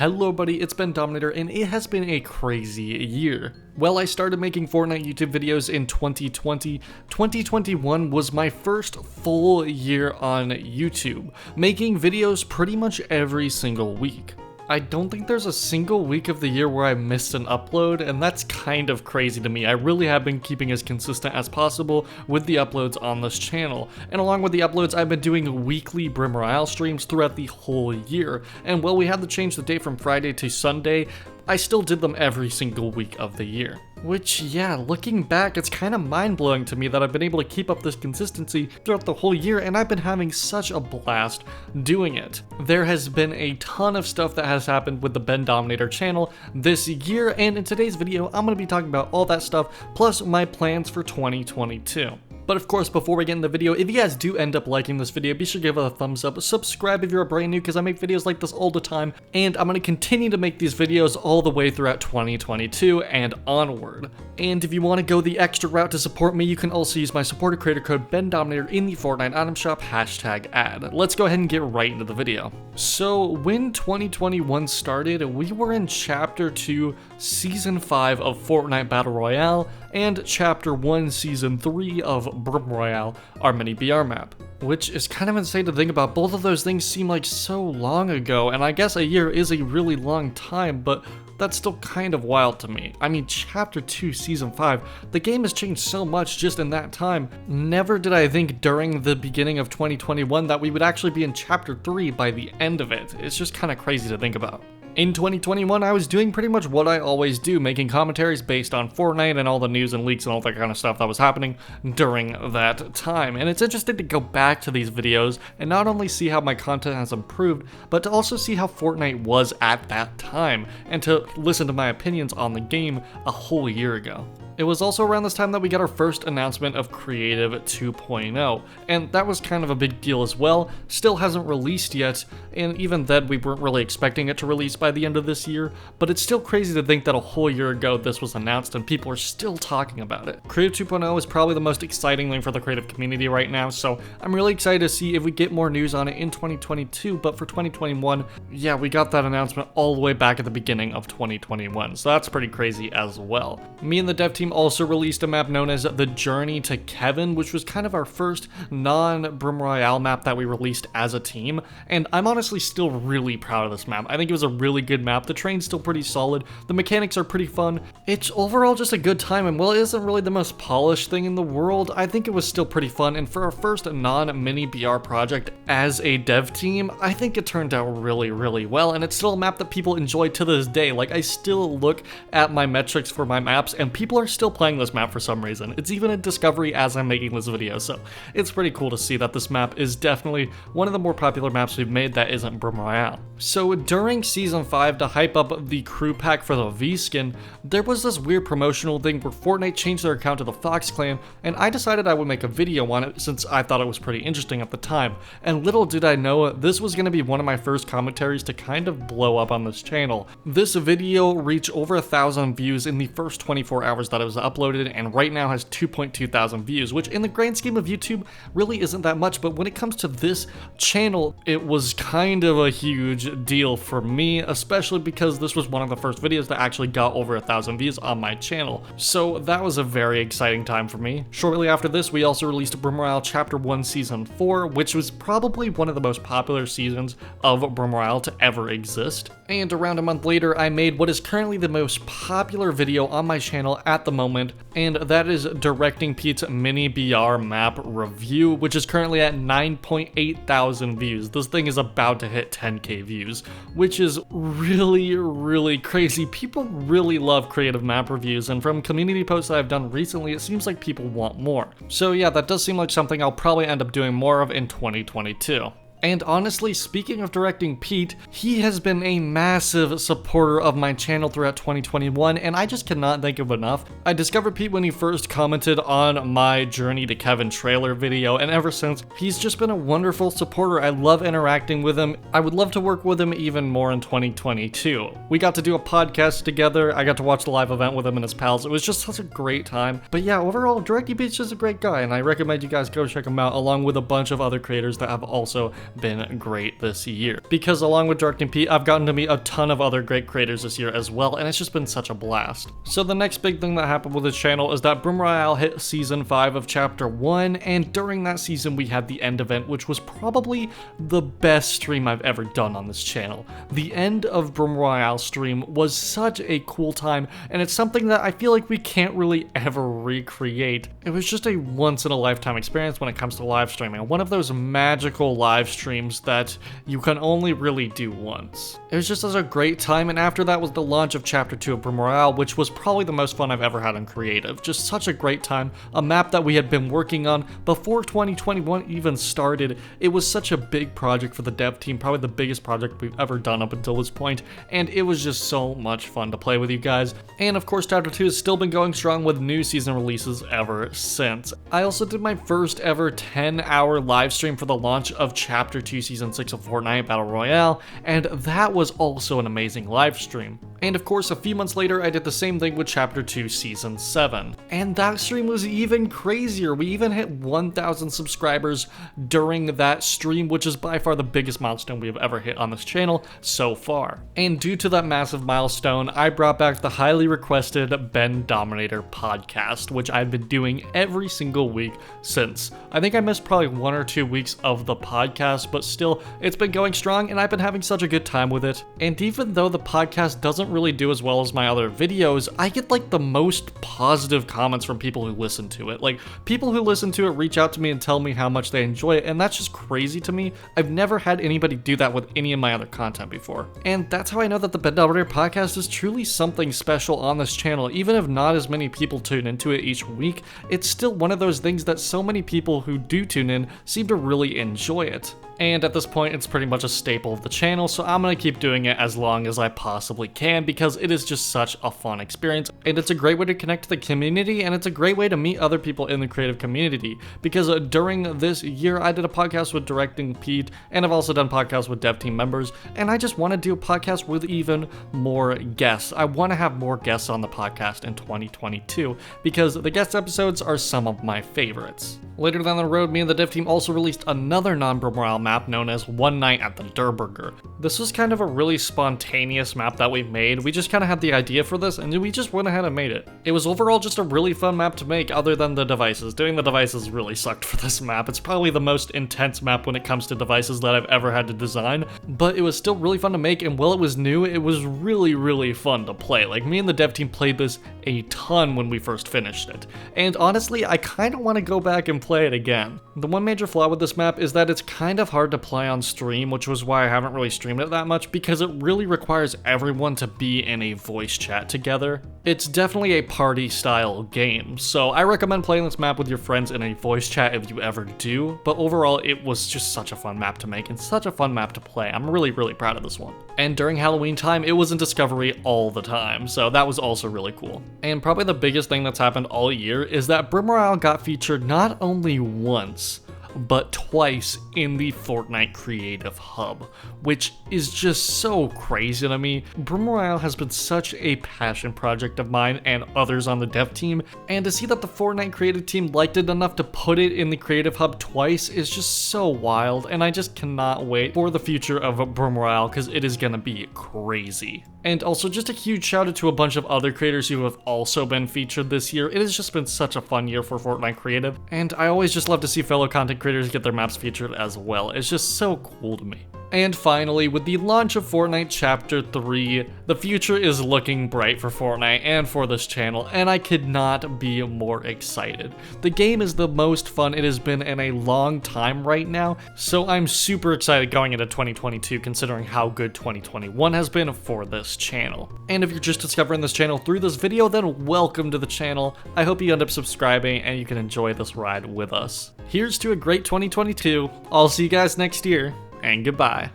Hello buddy, it's Bendominator, and it has been a crazy year. Well, I started making Fortnite YouTube videos in 2020. 2021 was my first full year on YouTube, making videos pretty much every single week. I don't think there's a single week of the year where I missed an upload, and that's kind of crazy to me. I really have been keeping as consistent as possible with the uploads on this channel. And along with the uploads, I've been doing weekly Brim Royale streams throughout the whole year. And while we had to change the date from Friday to Sunday, I still did them every single week of the year. Which, yeah, looking back, it's kind of mind-blowing to me that I've been able to keep up this consistency throughout the whole year, and I've been having such a blast doing it. There has been a ton of stuff that has happened with the Bendominator channel this year, and in today's video, I'm going to be talking about all that stuff, plus my plans for 2022. But of course, before we get in the video, if you guys do end up liking this video, be sure to give it a thumbs up, subscribe if you're brand new, because I make videos like this all the time, and I'm going to continue to make these videos all the way throughout 2022 and onward. And if you want to go the extra route to support me, you can also use my supporter creator code Bendominator in the Fortnite item shop, #ad. Let's go ahead and get right into the video. So when 2021 started, we were in Chapter 2, Season 5 of Fortnite Battle Royale, and Chapter 1, Season 3 of Brim Royale, our mini BR map. Which is kind of insane to think about. Both of those things seem like so long ago, and I guess a year is a really long time, but that's still kind of wild to me. I mean, Chapter 2, Season 5, the game has changed so much just in that time. Never did I think during the beginning of 2021 that we would actually be in Chapter 3 by the end of it. It's just kind of crazy to think about. In 2021, I was doing pretty much what I always do, making commentaries based on Fortnite and all the news and leaks and all that kind of stuff that was happening during that time. And it's interesting to go back to these videos and not only see how my content has improved, but to also see how Fortnite was at that time, and to listen to my opinions on the game a whole year ago. It was also around this time that we got our first announcement of Creative 2.0, and that was kind of a big deal as well. Still hasn't released yet, and even then we weren't really expecting it to release by the end of this year, but it's still crazy to think that a whole year ago this was announced and people are still talking about it. Creative 2.0 is probably the most exciting thing for the creative community right now, so I'm really excited to see if we get more news on it in 2022, but for 2021, yeah, we got that announcement all the way back at the beginning of 2021, so that's pretty crazy as well. Me and the dev team also released a map known as The Journey to Kevin, which was kind of our first non-Brim Royale map that we released as a team, and I'm honestly still really proud of this map. I think it was a really good map. The terrain's still pretty solid, the mechanics are pretty fun, it's overall just a good time, and while it isn't really the most polished thing in the world, I think it was still pretty fun, and for our first non-mini BR project as a dev team, I think it turned out really well, and it's still a map that people enjoy to this day. Like, I still look at my metrics for my maps, and people are still playing this map for some reason. It's even a discovery as I'm making this video, so it's pretty cool to see that this map is definitely one of the more popular maps we've made that isn't Brim Royale. So during Season 5, to hype up the crew pack for the V skin, there was this weird promotional thing where Fortnite changed their account to the Fox Clan, and I decided I would make a video on it since I thought it was pretty interesting at the time. And little did I know, this was going to be one of my first commentaries to kind of blow up on this channel. This video reached over 1,000 views in the first 24 hours that it was uploaded, and right now has 2.2 thousand views, which in the grand scheme of YouTube really isn't that much, but when it comes to this channel, it was kind of a huge deal for me, especially because this was one of the first videos that actually got over 1,000 views on my channel. So that was a very exciting time for me. Shortly after this, we also released Brim Royale Chapter 1 Season 4, which was probably one of the most popular seasons of Brim Royale to ever exist. And around a month later, I made what is currently the most popular video on my channel at the moment, and that is Directing Pete's mini BR map review, which is currently at 9.8 thousand views. This thing is about to hit 10k views, which is really crazy. People really love creative map reviews, and from community posts that I've done recently, it seems like people want more. So yeah, that does seem like something I'll probably end up doing more of in 2022. And honestly, speaking of Directing Pete, he has been a massive supporter of my channel throughout 2021, and I just cannot thank him enough. I discovered Pete when he first commented on my Journey to Kevin trailer video, and ever since, he's just been a wonderful supporter. I love interacting with him. I would love to work with him even more in 2022. We got to do a podcast together. I got to watch the live event with him and his pals. It was just such a great time. But yeah, overall, Directing Pete's just a great guy, and I recommend you guys go check him out, along with a bunch of other creators that have also been great this year. Because along with Directing Pete, I've gotten to meet a ton of other great creators this year as well, and it's just been such a blast. So the next big thing that happened with this channel is that Broom Royale hit season 5 of chapter 1, and during that season we had the end event, which was probably the best stream I've ever done on this channel. The end of Broom Royale stream was such a cool time, and it's something that I feel like we can't really ever recreate. It was just a once-in-a-lifetime experience when it comes to live streaming, one of those magical live streams that you can only really do once. It was just such a great time, and after that was the launch of chapter 2 of Broom Royale, which was probably the most fun I've ever had in creative. Just such a great time, a map that we had been working on before 2021 even started. It was such a big project for the dev team, probably the biggest project we've ever done up until this point, and it was just so much fun to play with you guys. And of course chapter 2 has still been going strong with new season releases ever since. I also did my first ever 10-hour live stream for the launch of chapter 2 season 6 of Fortnite Battle Royale, and that was also an amazing live stream. And of course, a few months later, I did the same thing with chapter 2 season 7. And that stream was even crazier. We even hit 1,000 subscribers during that stream, which is by far the biggest milestone we have ever hit on this channel so far. And due to that massive milestone, I brought back the highly requested Bendominator podcast, which I've been doing every single week since. I think I missed probably 1 or 2 weeks of the podcast, but still, it's been going strong and I've been having such a good time with it. And even though the podcast doesn't really do as well as my other videos, I get like the most positive comments from people who listen to it. Like, people who listen to it reach out to me and tell me how much they enjoy it, and that's just crazy to me. I've never had anybody do that with any of my other content before. And that's how I know that the Bendominator podcast is truly something special on this channel. Even if not as many people tune into it each week, it's still one of those things that so many people who do tune in seem to really enjoy it. And at this point, it's pretty much a staple of the channel, so I'm gonna keep doing it as long as I possibly can because it is just such a fun experience. And it's a great way to connect to the community, and it's a great way to meet other people in the creative community. Because during this year, I did a podcast with Directing Pete, and I've also done podcasts with dev team members, and I just want to do a podcast with even more guests. I want to have more guests on the podcast in 2022, because the guest episodes are some of my favorites. Later down the road, me and the dev team also released another non-Broom Royale map known as One Night at the Durburger. This was kind of a really spontaneous map that we made. We just kind of had the idea for this and we just went ahead and made it. It was overall just a really fun map to make other than the devices. Doing the devices really sucked for this map. It's probably the most intense map when it comes to devices that I've ever had to design, but it was still really fun to make, and while it was new, it was really fun to play. Like, me and the dev team played this a ton when we first finished it. And honestly, I kind of want to go back and play it again. The one major flaw with this map is that it's kind of hard to play on stream, which was why I haven't really streamed it that much, because it really requires everyone to be in a voice chat together. It's definitely a party style game, so I recommend playing this map with your friends in a voice chat if you ever do, but overall it was just such a fun map to make and such a fun map to play. I'm really proud of this one. And during Halloween time, it was in Discovery all the time, so that was also really cool. And probably the biggest thing that's happened all year is that Broom Royale got featured not only once, but twice in the Fortnite Creative Hub, which is just so crazy to me. Broom Royale has been such a passion project of mine and others on the dev team, and to see that the Fortnite creative team liked it enough to put it in the Creative Hub twice is just so wild, and I just cannot wait for the future of Broom Royale because it is gonna be crazy. And also just a huge shout out to a bunch of other creators who have also been featured this year. It has just been such a fun year for Fortnite Creative, and I always just love to see fellow content creators get their maps featured as well. It's just so cool to me. And finally, with the launch of Fortnite Chapter 3, the future is looking bright for Fortnite and for this channel, and I could not be more excited. The game is the most fun it has been in a long time right now, so I'm super excited going into 2022 considering how good 2021 has been for this channel. And if you're just discovering this channel through this video, then welcome to the channel. I hope you end up subscribing and you can enjoy this ride with us. Here's to a great 2022. I'll see you guys next year, and goodbye.